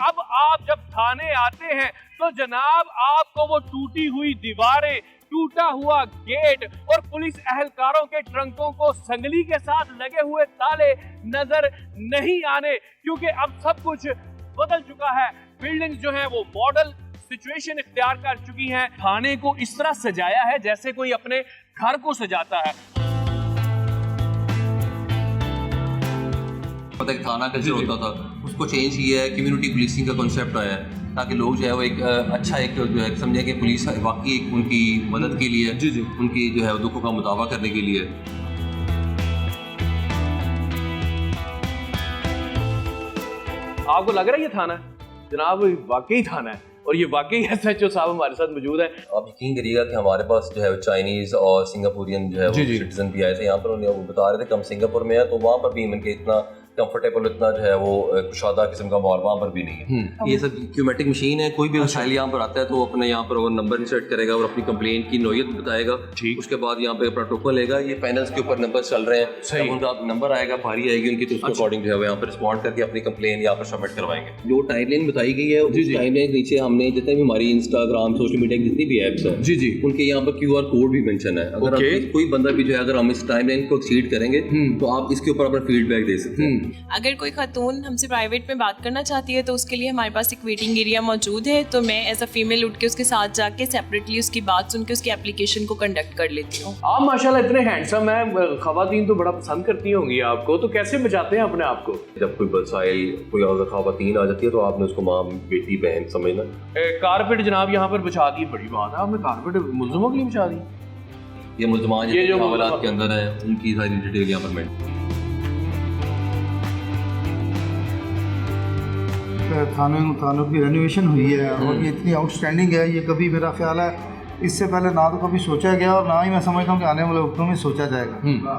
اب آپ جب تھانے آتے ہیں تو جناب آپ کو وہ ٹوٹی ہوئی دیواریں، ٹوٹا ہوا گیٹ اور پولیس اہلکاروں کے ٹرنکوں کو سنگلی کے ساتھ لگے ہوئے تالے نظر نہیں آنے، کیونکہ اب سب کچھ بدل چکا ہے. بلڈنگز جو ہیں وہ ماڈل سچویشن اختیار کر چکی ہیں. تھانے کو اس طرح سجایا ہے جیسے کوئی اپنے گھر کو سجاتا ہے. پتہ ایک تھانہ کلچر ہوتا تھا، اس کو چینج کیا ہے، کمیونٹی پولیسنگ کا کنسیپٹ آیا ہے تاکہ لوگ جو ہے وہ ایک اچھا ایک جو ہے سمجھیں کہ پولیس واقعی ایک ان کی مدد کے لیے، ان کی جو ہے دکھوں کا مداوع کرنے کے لیے. آپ کو لگ رہا ہے یہ تھانہ ہے؟ جناب واقعی تھانہ ہے اور یہ واقعی ایس ایچ او صاحب ہمارے ساتھ موجود ہیں. آپ یقین کریے گا کہ ہمارے پاس جو ہے چائنیز اور سنگاپورین جو ہے وہ سٹیزن بھی آئے تھے یہاں پر. انہیں وہ بتا رہے تھے کہ ہم سنگاپور میں ہیں تو وہاں پر بھی ان کے اتنا کمفرٹیبل، اتنا جو ہے وہ کشادہ قسم کا ماحول وہاں پر بھی نہیں ہے. یہ سب کیومیٹک مشین ہے، کوئی بھی مسائل یہاں پر آتا ہے تو اپنے یہاں پر نمبر انسرٹ کرے گا اور اپنی کمپلینٹ کی نوعیت بتائے گا. اس کے بعد یہاں پہ اپنا ٹوکن لے گا. یہ پینلز کے اوپر نمبر چل رہے ہیں، ان کا نمبر آئے گا، بھاری آئے گی ان کی، تو اس کے اکارڈنگ جو ہے وہ یہاں پر رسپونڈ کر کے اپنی کمپلین یہاں پر سبمٹ کروائیں گے. جو ٹائم لائن بتائی گئی ہے اس ٹائم لائن نیچے ہم نے جتنے بھی ہماری انسٹاگرام سوشل میڈیا کی جتنی بھی ایپس ہیں ان کے یہاں پر کیو آر کوڈ بھی مینشن ہے. اگر کوئی بندہ بھی جو ہے اگر ہم اس ٹائم لائن کو ایکسیڈ کریں گے تو آپ اس کے اوپر اپنا فیڈ بیک دے سکتے ہیں. اگر کوئی خاتون ہم سے پرائیویٹ میں بات کرنا چاہتی ہے تو اس کے لیے ہمارے پاس ایک ویٹنگ ایریا موجود ہے، تو میں ایز اے فیمیل اٹھ کے اس کے ساتھ جا کے سیپریٹلی اس کی بات سن کے اس کی اپلیکیشن کو کنڈکٹ کر لیتی ہوں. آپ ماشاءاللہ اتنے ہینڈسم ہیں، خواتین تو بڑا پسند کرتی ہوں گی آپ کو، تو کیسے بچاتے ہیں اپنے آپ کو؟ جب کوئی مسائل کوئی اور خواتین آ جاتی ہے تو آپ نے اس کو ماں، بیٹی، بہن سمجھنا. کارپیٹ جناب یہاں پر بچا دی، بڑی بات ہے، آپ نے کارپیٹ ملزموں کے لیے بچا دی. یہ ملزمان جو حوالات کے اندر ہیں ان کی ساری ڈیٹیل یہاں پر مینشن. تھانوں کی رینوویشن ہوئی ہے اور یہ اتنی آؤٹ اسٹینڈنگ ہے، یہ کبھی میرا خیال ہے اس سے پہلے نہ تو کبھی سوچا گیا اور نہ ہی میں سمجھتا ہوں کہ آنے والے وقتوں میں سوچا جائے گا.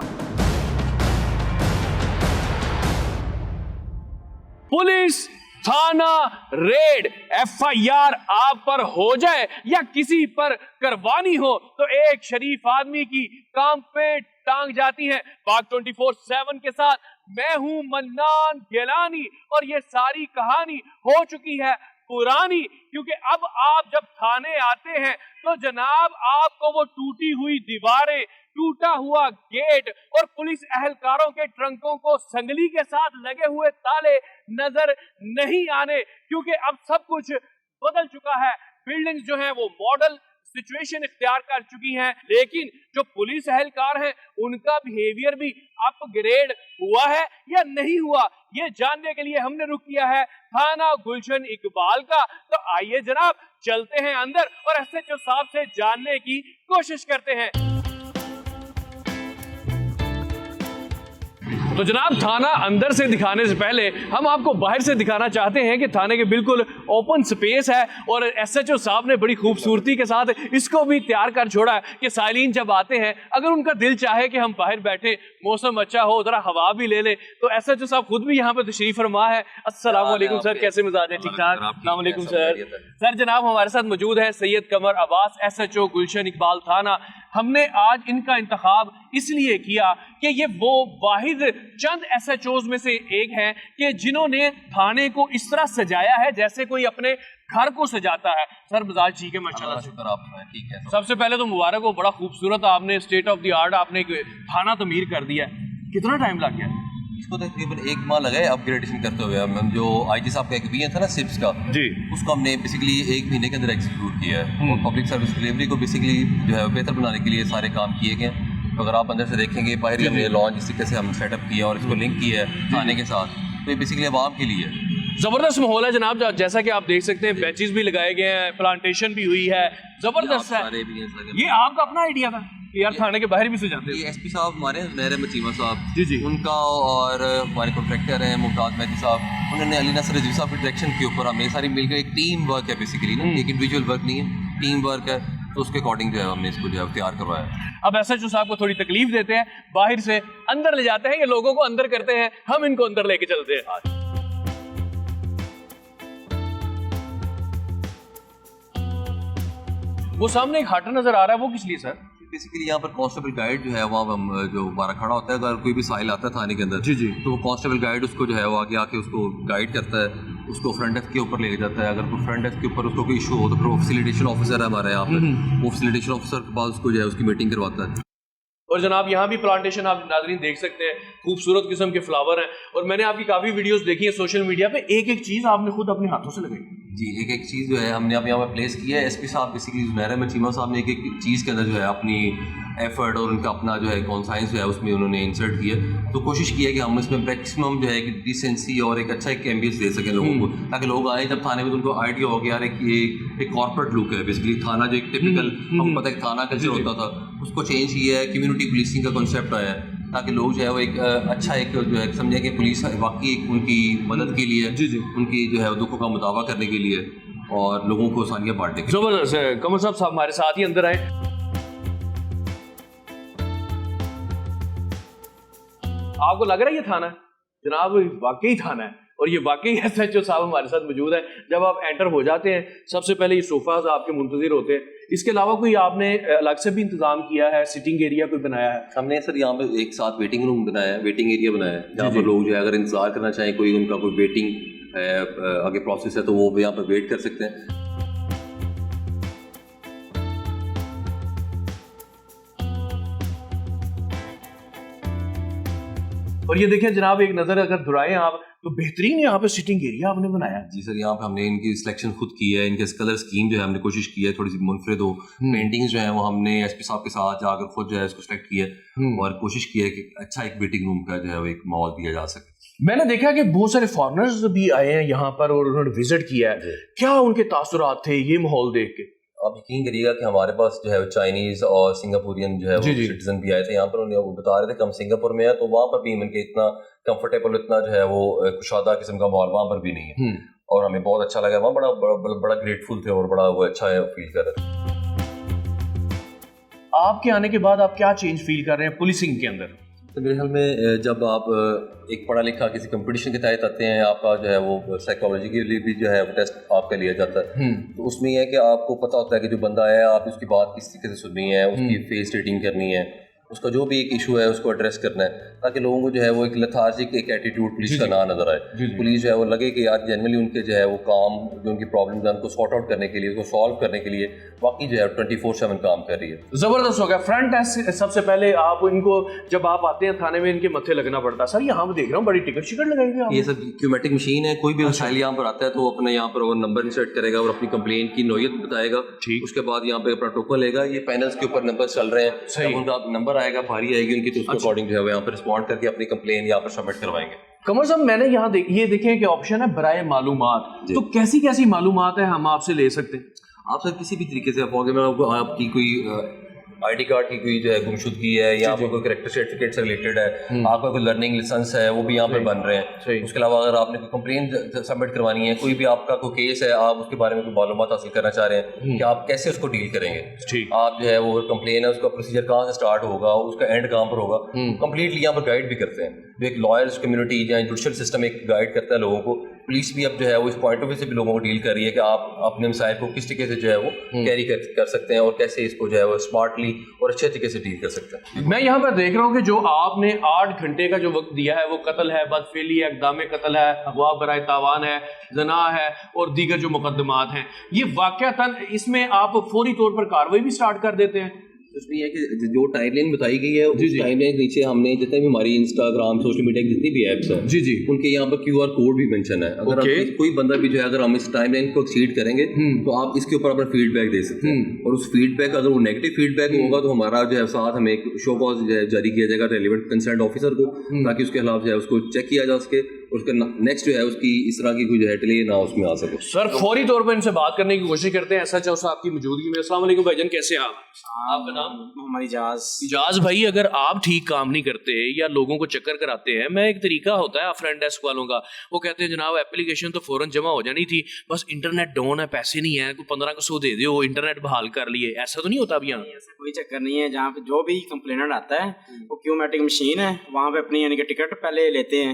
پولیس تھانہ ریڈ، ایف آئی آر آپ پر ہو جائے یا کسی پر کروانی ہو تو ایک شریف آدمی کی کام پہ ٹانگ جاتی ہے. پاک 24/7 کے ساتھ میں ہوں منان گیلانی اور یہ ساری کہانی ہو چکی ہے پرانی، کیونکہ اب آپ جب تھانے آتے ہیں تو جناب آپ کو وہ ٹوٹی ہوئی دیواریں، ٹوٹا ہوا گیٹ اور پولیس اہلکاروں کے ٹرنکوں کو سنگلی کے ساتھ لگے ہوئے تالے نظر نہیں آنے، کیونکہ اب سب کچھ بدل چکا ہے. بلڈنگز جو ہیں وہ ماڈل سچویشن اختیار کر چکی ہیں، لیکن جو پولیس اہلکار ہیں ان کا بیہیویئر بھی اپ گریڈ ہوا ہے یا نہیں ہوا، یہ جاننے کے لیے ہم نے رخ کیا ہے تھانہ گلشن اقبال کا. تو آئیے جناب چلتے ہیں اندر اور ایس ایچ او صاحب سے جاننے کی کوشش کرتے ہیں. تو جناب تھانہ اندر سے دکھانے سے پہلے ہم آپ کو باہر سے دکھانا چاہتے ہیں کہ تھانے کے بالکل اوپن سپیس ہے اور ایس ایچ او صاحب نے بڑی خوبصورتی کے ساتھ اس کو بھی تیار کر چھوڑا ہے کہ سائلین جب آتے ہیں اگر ان کا دل چاہے کہ ہم باہر بیٹھے، موسم اچھا ہو، ذرا ہوا بھی لے لیں، تو ایس ایچ او صاحب خود بھی یہاں پہ تشریف فرما ہے. السلام علیکم سر، کیسے مزاج ہے؟ ٹھیک ٹھاک. السلام علیکم سر. سر جناب ہمارے ساتھ موجود ہے سید قمر عباس، S H O Gulshan Iqbal تھانہ. ہم نے آج ان کا انتخاب اس لیے کیا کہ یہ وہ واحد چند ایس ایچ اوز میں سے ایک ہیں کہ جنہوں نے تھانے کو اس طرح سجایا ہے جیسے کوئی اپنے گھر کو سجاتا ہے. سر مزاج ٹھیک ہے ماشاءاللہ؟ شکر آپ ٹھیک ہے. سب سے پہلے تو مبارک ہو، بڑا خوبصورت آپ نے اسٹیٹ آف دی آرٹ آپ نے تھانہ تعمیر کر دیا ہے. کتنا ٹائم لگ گیا؟ اس کو تقریباً 1 ماہ لگا ہے اپ گریڈیشن کرتے ہوئے. ہم جو آئی جی صاحب کا ایک تھا نا سپس کا، اس کو ہم نے بیسیکلی 1 مہینے کے اندر ایکسیکیوٹ کیا ہے. اور پبلک سروس ڈلیوری کو بیسیکلی جو ہے بہتر بنانے کے لیے سارے کام کیے گئے ہیں. اگر آپ اندر سے دیکھیں گے باہر ہم نے لانچ اس طریقے سے ہم سیٹ اپ کیا اور اس کو لنک کیا ہے تھانے کے ساتھ، تو یہ بیسیکلی عوام کے لیے زبردست ماحول ہے جناب. جیسا کہ آپ دیکھ سکتے ہیں بینچز بھی لگائے گئے ہیں، پلانٹیشن بھی ہوئی ہے، زبردست ہے. یہ آپ کا اپنا آئیڈیا تھا کہ یار تھانے کے باہر بھی سجاتے ہیں؟ یہ ایس پی صاحب ہمارے مہر احمد چیمہ صاحب ان کا اور ہمارے کانٹریکٹر ہیں ممتاز مہدی صاحب، انہوں نے علی نصر رضوی صاحب کے ڈائریکشن کے اوپر ہم یہ ساری مل کر ایک ٹیم ورک ہے بیسیکلی نا، ایک انڈیویجول ورک نہیں ہے، ٹیم ورک ہے، تو اس کے اکارڈنگ جو ہے ہم نے اس کو جو ہے تیار کروایا. اب ایس ایچ او صاحب کو تھوڑی تکلیف دیتے ہیں، باہر سے اندر لے جاتے ہیں، یہ لوگوں کو اندر کرتے ہیں، ہم ان کو اندر لے کے چلتے ہیں. وہ سامنے ایک ہاٹر نظر آ رہا ہے، وہ کس لیے سر؟ بیسیکلی یہاں پر کانسٹیبل گائیڈ جو ہے وہاں جو ہمارا کھڑا ہوتا ہے، اگر کوئی بھی سائل آتا ہے تھانے کے اندر تو وہ کانسٹیبل گائیڈ اس کو جو ہے وہ آگے آ کے اس کو گائیڈ کرتا ہے اس کو فرنٹ ڈیسک کے اوپر لے جاتا ہے. اگر کوئی فرنٹ ڈیسک کے اوپر اس کو کوئی ایشو ہو تو پھر وہ فیسیلیٹیشن آفیسر ہے ہمارا یہاں پہ, وہ فیسیلیٹیشن آفیسر کے پاس اس کو جو ہے اس کی میٹنگ کرواتا ہے. اور جناب یہاں بھی پلانٹیشن آپ ناظرین دیکھ سکتے ہیں, خوبصورت قسم کے فلاور ہیں, اور میں نے آپ کی کافی ویڈیوز دیکھی ہیں سوشل میڈیا پہ, ایک ایک چیز آپ نے خود اپنے ہاتھوں سے لگائی. جی, ایک ایک چیز جو ہے ہم نے اب یہاں پہ پلیس کی ہے. ایس پی صاحب بیسیکلی زنیرہ میں چیمہ صاحب نے ایک ایک چیز کے اندر جو ہے اپنی ایفرٹ اور ان کا اپنا جو ہے کانسائنس جو ہے اس میں انہوں نے انسرٹ کیا, تو کوشش کی ہے کہ ہم اس میں میکسیمم جو ہے کہ ڈیسنسی اور ایک اچھا ایک ایمبیئنس دے سکیں لوگوں کو, تاکہ لوگ آئیں جب تھانے میں تو ان کو آئیڈیا ہو کہ یار ایک کارپوریٹ لک ہے بیسیکلی تھانہ, جو ایک ٹپیکل ہم کو پتہ ہے تھانہ کلچر ہوتا تھا, اس کو چینج کیا ہے. کمیونٹی پولیسنگ کا کانسیپٹ آیا ہے تاکہ لوگ جو ہے وہ ایک اچھا ایک جو ہے سمجھیں کہ پولیس واقعی ایک ان کی مدد کے لیے, ان کی جو ہے دکھوں کا مداوع کرنے کے لیے اور لوگوں کو آسانیاں بانٹنے کے لیے. زبردست ہے. قمر صاحب ہمارے ساتھ ہی اندر آئے. آپ کو لگ رہا ہے یہ تھانہ ہے جناب؟ واقعی تھانہ ہے, اور یہ واقعی ایس ایچ او صاحب ہمارے ساتھ موجود ہے. جب آپ انٹر ہو جاتے ہیں سب سے پہلے یہ صوفاز آپ کے منتظر ہوتے ہیں. اس کے علاوہ کوئی آپ نے الگ سے بھی انتظام کیا ہے, سٹنگ ایریا کوئی بنایا ہے؟ ہم نے سر یہاں پہ ایک ساتھ ویٹنگ روم بنایا ہے, ویٹنگ ایریا بنایا ہے جہاں پر لوگ جو ہے اگر انتظار کرنا چاہیں, کوئی ان کا کوئی ویٹنگ آگے پروسیس ہے تو وہ یہاں پہ ویٹ کر سکتے ہیں. اور یہ دیکھیں جناب, ایک نظر اگر دھرائیں آپ تو بہترین یہاں پہ سٹنگ ایریا آپ نے بنایا ہے. جی سر, یہاں پہ ہم نے ان کی سلیکشن خود کی ہے, ان کے کلر اسکیم جو ہے ہم نے کوشش کی ہے تھوڑی سی منفرد ہو. پینٹنگز جو ہیں وہ ہم نے ایس پی صاحب کے ساتھ جا کر خود جو ہے اس کو سلیکٹ کیا ہے اور کوشش کی ہے کہ اچھا ایک ویٹنگ روم کا جو ہے وہ ایک ماحول دیا جا سکے. میں نے دیکھا کہ بہت سارے فارنرز بھی آئے ہیں یہاں پر اور انہوں نے وزٹ کیا ہے. کیا ان کے تاثرات تھے یہ ماحول دیکھ کے؟ آپ یقین کریے گا کہ ہمارے پاس جو ہے چائنیز اور سنگاپورین جو ہے وہ سٹیزن بھی آئے تھے یہاں پر. انہیں وہ بتا رہے تھے کہ ہم سنگاپور میں ہیں تو وہاں پر بھی ایون کہ اتنا کمفرٹیبل, اتنا جو ہے وہ کشادہ قسم کا ماحول وہاں پر بھی نہیں ہے, اور ہمیں بہت اچھا لگا. وہاں بڑا گریٹفل تھے اور بڑا وہ اچھا فیل کر رہے تھے. آپ کے آنے کے بعد آپ کیا چینج فیل کر رہے ہیں پولیسنگ کے اندر؟ تو میرے خیال میں جب آپ ایک پڑھا لکھا کسی کمپٹیشن کے تحت آتے ہیں, آپ کا جو ہے وہ سائیکالوجی کے لیے بھی جو ہے ٹیسٹ آپ کا لیا جاتا ہے, تو اس میں یہ ہے کہ آپ کو پتہ ہوتا ہے کہ جو بندہ ہے آپ اس کی بات کس طریقے سے سننی ہے, اس کی فیس ریڈنگ کرنی ہے, اس کا جو بھی ایک ایشو ہے اس کو ایڈریس کرنا ہے, تاکہ لوگوں کو جو ہے وہ ایک لیتھارجک ایک ایٹیٹیوڈ پولیس کا نہ نظر آئے. پولیس جو ہے وہ لگے کہ یار جنرلی ان کے جو ہے وہ کام, جو ان کی پرابلمز ہیں ان کو سارٹ آؤٹ کرنے کے لیے, اس کو سالو کرنے کے لیے واقعی جو ہے 24/7 کام کر رہی ہے. زبردست ہو گیا. فرنٹ ڈیسک سب سے پہلے آپ ان کو جب آپ آتے ہیں تھانے میں ان کے متھے لگنا پڑتا ہے. سر یہاں پہ دیکھ رہا ہوں بڑی ٹکٹ شکٹ لگائی ہوئی. یہ سب کیومیٹک مشین ہے, کوئی بھی وسائل یہاں پر آتا ہے تو اپنا یہاں پر نمبر انسرٹ کرے گا اور اپنی کمپلین کی نوعیت بتائے گا. اس کے بعد یہاں پہ اپنا ٹوکن لے گا. یہ پینلز کے اوپر نمبر چل رہے ہیں, ان کا نمبر آئے گا, بھاری آئے گی ان کی, تو اس کے اکارڈنگ جو ہے وہ یہاں پہ رسپونڈ کر کے اپنی کمپلین یہاں پر سبمٹ کروائیں گے. قمر صاحب میں نے یہاں یہ دیکھیں کہ آپشن ہے برائے معلومات, تو کیسی کیسی معلومات ہیں ہم آپ سے لے سکتے ہیں؟ آپ سر کسی بھی طریقے سے آپ کی کوئی آئی ڈی کارڈ کی کوئی جو ہے گمشدگی ہے, یا آپ کا کوئی کریکٹر سرٹیفکیٹ سے ریلیٹڈ ہے, آپ کا کوئی لرننگ لائسنس ہے وہ بھی یہاں پہ بن رہے ہیں. اس کے علاوہ اگر آپ نے کوئی کمپلین سبمٹ کروانی ہے, کوئی بھی آپ کا کوئی کیس ہے, آپ اس کے بارے میں کوئی معلومات حاصل کرنا چاہ رہے ہیں کہ آپ کیسے اس کو ڈیل کریں گے, آپ جو ہے وہ کمپلین ہے اس کا پروسیجر کہاں سے اسٹارٹ ہوگا, اس کا اینڈ کہاں پر ہوگا, کمپلیٹلی یہاں پر گائڈ بھی کرتے ہیں. جو ایک لائرز کمیونٹی یا جوڈیشل سسٹم ایک گائڈ کرتا ہے لوگوں کو. پولیس بھی اب جو ہے وہ اس پوائنٹ آف ویو سے بھی لوگوں کو ڈیل کر رہی ہے کہ آپ اپنے مسائل کو کس طریقے سے جو ہے وہ کیری کر سکتے ہیں اور کیسے اس کو جو ہے وہ اسمارٹلی اور اچھے طریقے سے ڈیل کر سکتے ہیں. میں یہاں پر دیکھ رہا ہوں کہ جو آپ نے 8 گھنٹے کا جو وقت دیا ہے وہ قتل ہے, بدفعلی ہے, اقدام قتل ہے, اغوا برائے تاوان ہے, زنا ہے اور دیگر جو مقدمات ہیں. یہ واقعتاً اس میں آپ فوری طور پر کارروائی بھی سٹارٹ کر دیتے ہیں؟ اس میں یہ کہ جو ٹائم لائن بتائی گئی ہے اس ٹائم لائن نیچے ہم نے جتنے بھی ہماری انسٹاگرام سوشل میڈیا کی جتنی بھی ایپس ہیں ان کے یہاں پر QR کوڈ بھی مینشن ہے. اگر کوئی بندہ بھی جو ہے اگر ہم اس ٹائم لائن کو ایکسیڈ کریں گے تو آپ اس کے اوپر اپنا فیڈ بیک دے سکتے ہیں, اور اس فیڈ بیک اگر وہ نیگیٹو فیڈ بیک ہوگا تو ہمارا جو ہے ساتھ ہمیں ایک شو کاز جاری کیا جائے گا ریلیونٹ کنسرنڈ آفیسر کو, تاکہ اس کے خلاف جو ہے اس کو چیک کیا جا سکے, اس کا نیکسٹ جو ہے اس کی اس طرح کی کوئی جو ہے ڈیلے نہ اس میں آ سکے. سر فوری طور پر ان سے بات کرنے کی کوشش کرتے ہیں ایس ایچ او صاحب کی موجودگی میں. السلام علیکم بھائی جان, کیسے آپ کا نام؟ محمد اجاز بھائی, اگر آپ ٹھیک کام نہیں کرتے یا لوگوں کو چکر کراتے ہیں, میں ایک طریقہ ہوتا ہے فرنٹ ڈیسک والوں کا, وہ کہتے ہیں جناب اپلیکیشن تو فوراً جمع ہو جانی تھی, بس انٹرنیٹ ڈاؤن ہے, پیسے نہیں ہیں, 1500 دے دو انٹرنیٹ بحال کر لیے. ایسا تو نہیں ہوتا اب یہاں؟ ایسا کوئی چکر نہیں ہے. جہاں پہ جو بھی کمپلینٹ آتا ہے وہ کیومیٹک مشین ہے, وہاں پہ اپنی یعنی کہ ٹکٹ پہلے لیتے ہیں,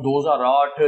2008,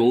2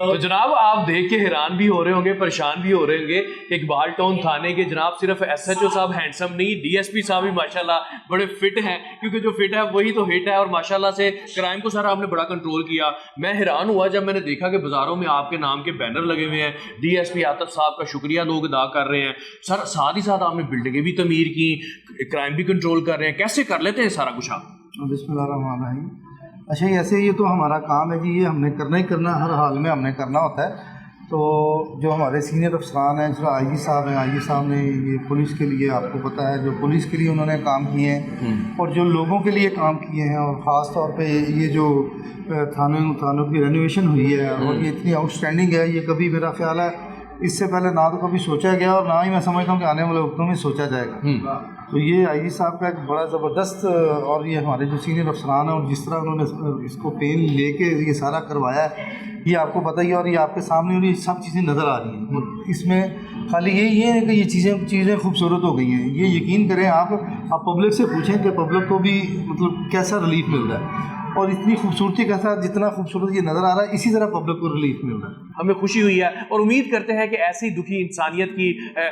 تو جناب آپ دیکھ کے حیران بھی ہو رہے ہوں گے, پریشان بھی ہو رہے ہوں گے کہ اقبال ٹاؤن تھانے کے جناب صرف ایس ایچ او صاحب ہینڈسم نہیں, ڈی ایس پی صاحب بھی ماشاءاللہ بڑے فٹ ہیں, کیونکہ جو فٹ ہے وہی تو ہٹ ہے, اور ماشاءاللہ سے کرائم کو سارا آپ نے بڑا کنٹرول کیا. میں حیران ہوا جب میں نے دیکھا کہ بازاروں میں آپ کے نام کے بینر لگے ہوئے ہیں, ڈی ایس پی عاطف صاحب کا شکریہ لوگ ادا کر رہے ہیں. سر ساتھ ہی ساتھ آپ نے بلڈنگیں بھی تعمیر کی, کرائم بھی کنٹرول کر رہے ہیں, کیسے کر لیتے ہیں سارا کچھ آپ؟ بسم اللہ الرحمن الرحیم. اچھا ایسے یہ تو ہمارا کام ہے جی, یہ ہم نے کرنا ہی کرنا, ہر حال میں ہم نے کرنا ہوتا ہے. تو جو ہمارے سینئر افسران ہیں, جو آئی جی صاحب ہیں, آئی جی صاحب نے یہ پولیس کے لیے آپ کو پتہ ہے جو پولیس کے لیے انہوں نے کام کیے ہیں اور جو لوگوں کے لیے کام کیے ہیں, اور خاص طور پہ یہ جو تھانوں کی رینوویشن ہوئی ہے اور یہ اتنی آؤٹ اسٹینڈنگ ہے, یہ کبھی میرا خیال ہے اس سے پہلے نہ تو کبھی سوچا گیا اور نہ ہی میں سمجھتا ہوں کہ آنے والے وقتوں میں سوچا جائے گا. تو یہ آئی جی صاحب کا ایک بڑا زبردست, اور یہ ہمارے جو سینئر افسران ہیں اور جس طرح انہوں نے اس کو پین لے کے یہ سارا کروایا ہے, یہ آپ کو پتہ ہی ہے, اور یہ آپ کے سامنے اور یہ سب چیزیں نظر آ رہی ہیں. اس میں خالی یہ ہے کہ یہ چیزیں خوبصورت ہو گئی ہیں. یہ یقین کریں آپ پبلک سے پوچھیں کہ پبلک کو بھی مطلب کیسا ریلیف مل رہا ہے, اور اتنی خوبصورتی کے ساتھ جتنا خوبصورت یہ نظر آ رہا ہے اسی طرح پبلک کو ریلیف مل رہا ہے. ہمیں خوشی ہوئی ہے اور امید کرتے ہیں کہ ایسی دکھی انسانیت کی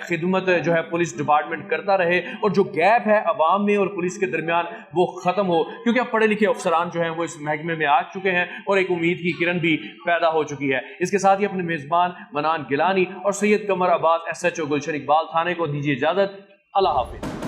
خدمت جو ہے پولیس ڈپارٹمنٹ کرتا رہے, اور جو گیپ ہے عوام میں اور پولیس کے درمیان وہ ختم ہو, کیونکہ اب پڑھے لکھے افسران جو ہیں وہ اس محکمے میں آ چکے ہیں اور ایک امید کی کرن بھی پیدا ہو چکی ہے. اس کے ساتھ ہی اپنے میزبان منان گیلانی اور سید قمر عباس S H O Gulshan Iqbal تھانے کو دیجیے اجازت. اللہ حافظ.